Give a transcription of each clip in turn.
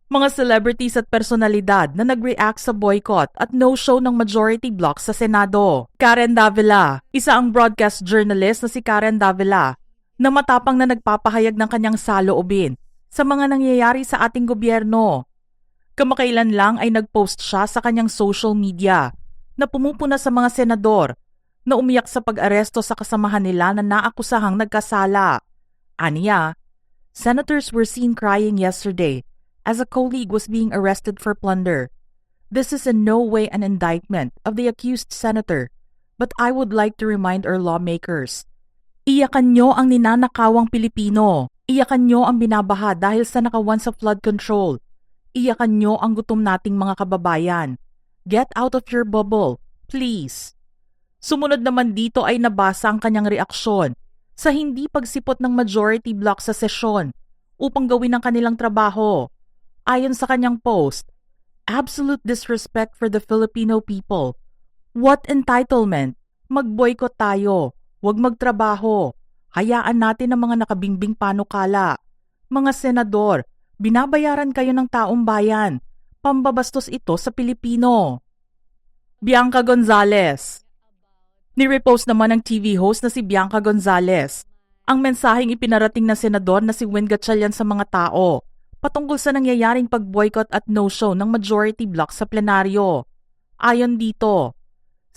Mga celebrities at personalidad na nag-react sa boycott at no-show ng majority bloc sa Senado. Karen Davila, isa ang broadcast journalist na si Karen Davila, na matapang na nagpapahayag ng kanyang saloobin sa mga nangyayari sa ating gobyerno. Kamakailan lang ay nag-post siya sa kanyang social media na pumupuna sa mga senador na umiyak sa pag-aresto sa kasamahan nila na naakusahang nagkasala. Aniya, senators were seen crying yesterday as a colleague was being arrested for plunder. This is in no way an indictment of the accused senator, but I would like to remind our lawmakers. Iyakan nyo ang ninanakawang Pilipino. Iyakan nyo ang binabaha dahil sa nakawan sa flood control. Iyakan nyo ang gutom nating mga kababayan. Get out of your bubble, please. Sumunod naman dito ay nabasa ang kanyang reaksyon sa hindi pagsipot ng majority bloc sa sesyon upang gawin ang kanilang trabaho. Ayon sa kanyang post, absolute disrespect for the Filipino people. What entitlement? Mag-boycott tayo. Huwag magtrabaho. Hayaan natin ang mga nakabingbing panukala. Mga senador, binabayaran kayo ng taong bayan. Pambabastos ito sa Pilipino. Bianca Gonzalez. Ni-repost naman ng TV host na si Bianca Gonzalez ang mensaheng ipinarating na senador na si Win Gatchalian sa mga tao patungkol sa nangyayaring pag-boycott at no-show ng majority bloc sa plenaryo. Ayon dito,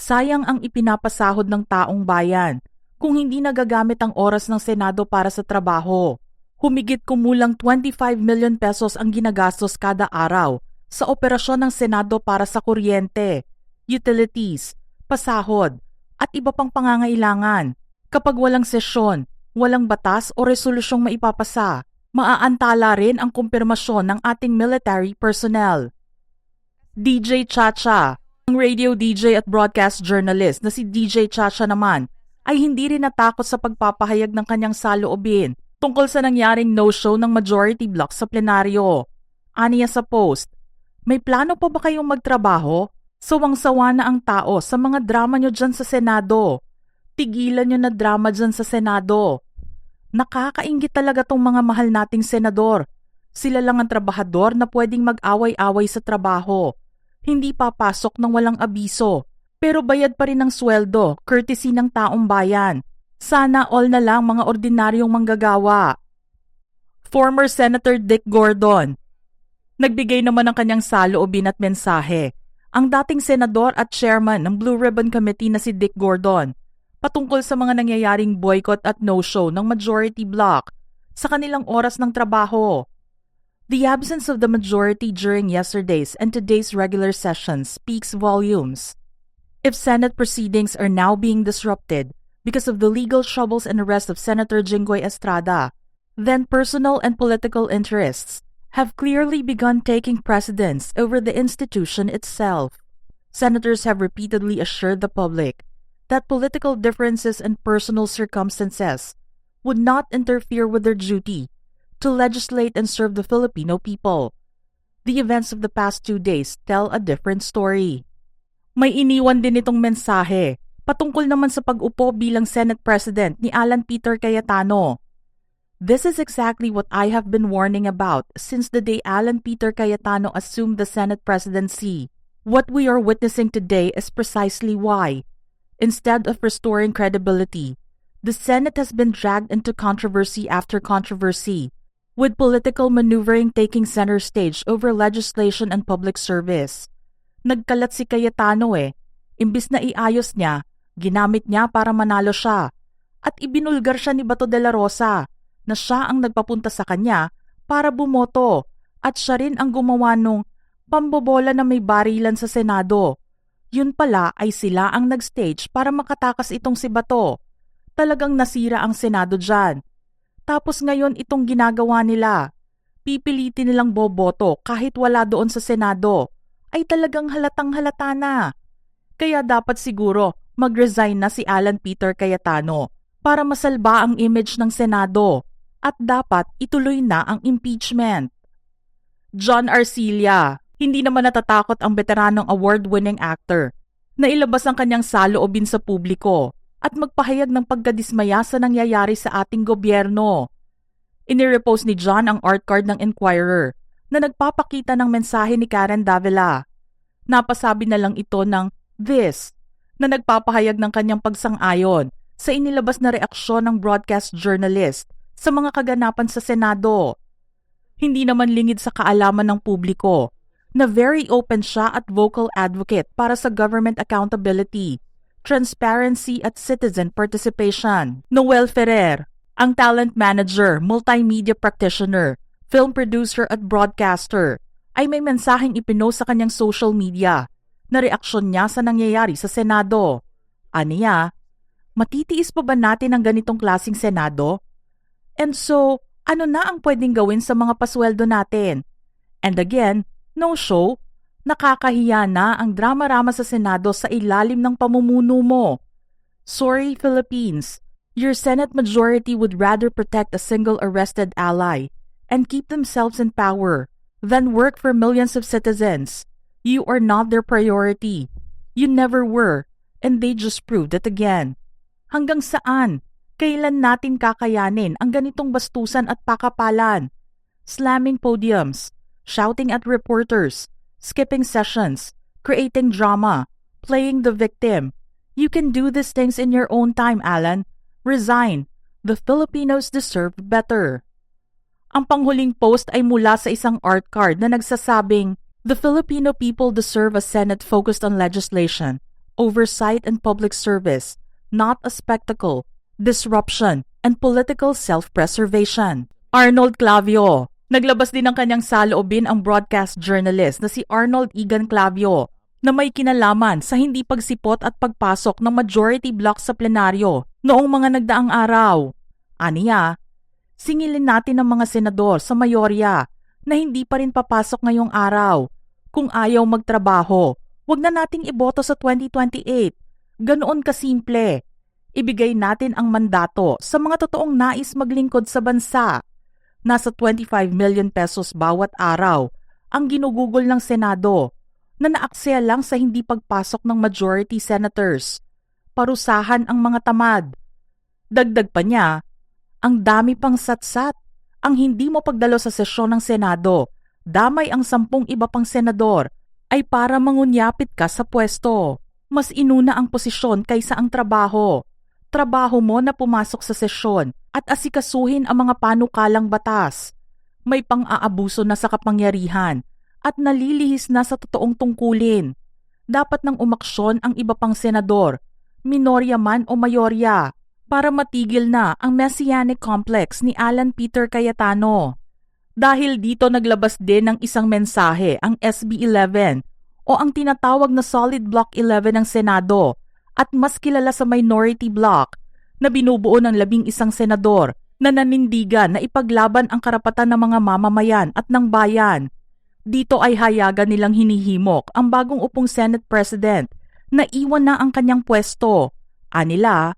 sayang ang ipinapasahod ng taong bayan kung hindi nagagamit ang oras ng Senado para sa trabaho. Humigit kumulang 25 million pesos ang ginagastos kada araw sa operasyon ng Senado para sa kuryente, utilities, pasahod, at iba pang pangangailangan. Kapag walang sesyon, walang batas o resolusyong maipapasa, maaantala rin ang kumpirmasyon ng ating military personnel. DJ Chacha, ang radio DJ at broadcast journalist na si DJ Chacha naman, ay hindi rin natakot sa pagpapahayag ng kanyang saloobin tungkol sa nangyaring no-show ng majority bloc sa plenaryo. Aniya sa post, may plano pa ba kayong magtrabaho? Sawang-sawa na ang tao sa mga drama nyo dyan sa Senado. Tigilan nyo na drama dyan sa Senado. Nakakainggit talaga tong mga mahal nating senador. Sila lang ang trabahador na pwedeng mag-away-away sa trabaho. Hindi papasok ng walang abiso. Pero bayad pa rin ng sweldo, courtesy ng taong bayan. Sana all na lang mga ordinaryong manggagawa. Former Senator Dick Gordon. Nagbigay naman ng kanyang saloobin at mensahe ang dating senador at chairman ng Blue Ribbon Committee na si Dick Gordon patungkol sa mga nangyayaring boycott at no-show ng majority bloc sa kanilang oras ng trabaho. The absence of the majority during yesterday's and today's regular sessions speaks volumes. If Senate proceedings are now being disrupted because of the legal troubles and arrest of Senator Jinggoy Estrada, then personal and political interests have clearly begun taking precedence over the institution itself. Senators have repeatedly assured the public that political differences and personal circumstances would not interfere with their duty to legislate and serve the Filipino people. The events of the past 2 days tell a different story. May iniwan din itong mensahe patungkol naman sa pag-upo bilang Senate President ni Alan Peter Cayetano. This is exactly what I have been warning about since the day Alan Peter Cayetano assumed the Senate presidency. What we are witnessing today is precisely why. Instead of restoring credibility, the Senate has been dragged into controversy after controversy, with political maneuvering taking center stage over legislation and public service. Nagkalat si Cayetano imbis na iayos niya, ginamit niya para manalo siya, at ibinulgar siya ni Bato de la Rosa na siya ang nagpapunta sa kanya para bumoto at siya rin ang gumawa nung pambobola na may barilan sa Senado. Yun pala ay sila ang nag-stage para makatakas itong si Bato. Talagang nasira ang Senado dyan. Tapos ngayon itong ginagawa nila. Pipilitin nilang boboto kahit wala doon sa Senado. Ay talagang halatang halata na. Kaya dapat siguro mag-resign na si Alan Peter Cayetano para masalba ang image ng Senado. At dapat ituloy na ang impeachment. John Arcilla. Hindi naman natatakot ang veteranong award-winning actor na ilabas ang kanyang saloobin sa publiko at magpahayag ng pagkadismaya sa nangyayari sa ating gobyerno. Inirepost ni John ang art card ng Inquirer na nagpapakita ng mensahe ni Karen Davila. Napasabi na lang ito ng "this" na nagpapahayag ng kanyang pagsang-ayon sa inilabas na reaksyon ng broadcast journalist sa mga kaganapan sa Senado. Hindi naman lingid sa kaalaman ng publiko na very open siya at vocal advocate para sa government accountability, transparency at citizen participation. Noel Ferrer, ang talent manager, multimedia practitioner, film producer at broadcaster, ay may mensaheng ipinost sa kanyang social media na reaksyon niya sa nangyayari sa Senado. Aniya, matitiis pa ba natin ang ganitong klaseng Senado? And so, ano na ang pwedeng gawin sa mga pasweldo natin? And again, no show, nakakahiya na ang drama-rama sa Senado sa ilalim ng pamumuno mo. Sorry, Philippines, your Senate majority would rather protect a single arrested ally and keep themselves in power than work for millions of citizens. You are not their priority. You never were, and they just proved it again. Hanggang saan? Kailan natin kakayanin ang ganitong bastusan at pakapalan? Slamming podiums, shouting at reporters, skipping sessions, creating drama, playing the victim. You can do these things in your own time, Alan. Resign. The Filipinos deserve better. Ang panghuling post ay mula sa isang art card na nagsasabing, "The Filipino people deserve a Senate focused on legislation, oversight and public service, not a spectacle, disruption, and political self-preservation." Arnold Clavio. Naglabas din ng kanyang saloobin ang broadcast journalist na si Arnold Egan Clavio na may kinalaman sa hindi pagsipot at pagpasok ng majority block sa plenaryo noong mga nagdaang araw. Aniya, singilin natin ang mga senador sa mayorya na hindi pa rin papasok ngayong araw. Kung ayaw magtrabaho, wag na nating iboto sa 2028. Ganoon kasimple. Ibigay natin ang mandato sa mga totoong nais maglingkod sa bansa. Nasa 25 million pesos bawat araw ang ginugugol ng Senado na naaksaya lang sa hindi pagpasok ng majority senators. Parusahan ang mga tamad. Dagdag pa niya, ang dami pang satsat. Ang hindi mo pagdalo sa sesyon ng Senado, damay ang 10 iba pang senador, ay para mangunyapit ka sa pwesto. Mas inuna ang posisyon kaysa ang trabaho. Trabaho mo na pumasok sa sesyon at asikasuhin ang mga panukalang batas. May pang-aabuso na sa kapangyarihan at nalilihis na sa totoong tungkulin. Dapat nang umaksyon ang iba pang senador, minorya man o mayorya, para matigil na ang messianic complex ni Alan Peter Cayetano. Dahil dito naglabas din ng isang mensahe ang SB 11 o ang tinatawag na Solid Block 11 ng Senado at mas kilala sa Minority Block na binubuo ng 11 senador na nanindigan na ipaglaban ang karapatan ng mga mamamayan at ng bayan. Dito ay hayagan nilang hinihimok ang bagong upong Senate President na iwan na ang kanyang pwesto. Anila,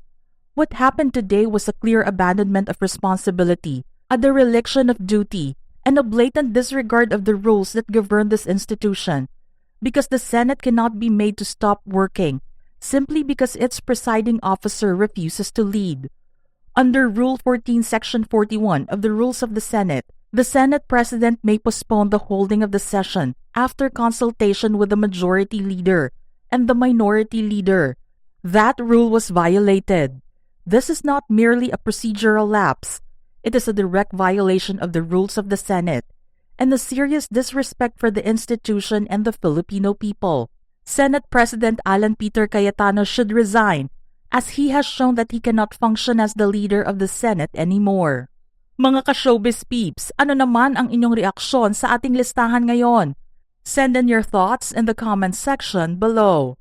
what happened today was a clear abandonment of responsibility, a dereliction of duty, and a blatant disregard of the rules that govern this institution, because the Senate cannot be made to stop working simply because its presiding officer refuses to lead. Under Rule 14, Section 41 of the Rules of the Senate President may postpone the holding of the session after consultation with the majority leader and the minority leader. That rule was violated. This is not merely a procedural lapse. It is a direct violation of the rules of the Senate and a serious disrespect for the institution and the Filipino people. Senate President Alan Peter Cayetano should resign as he has shown that he cannot function as the leader of the Senate anymore. Mga ka-showbiz peeps, ano naman ang inyong reaksyon sa ating listahan ngayon? Send in your thoughts in the comment section below.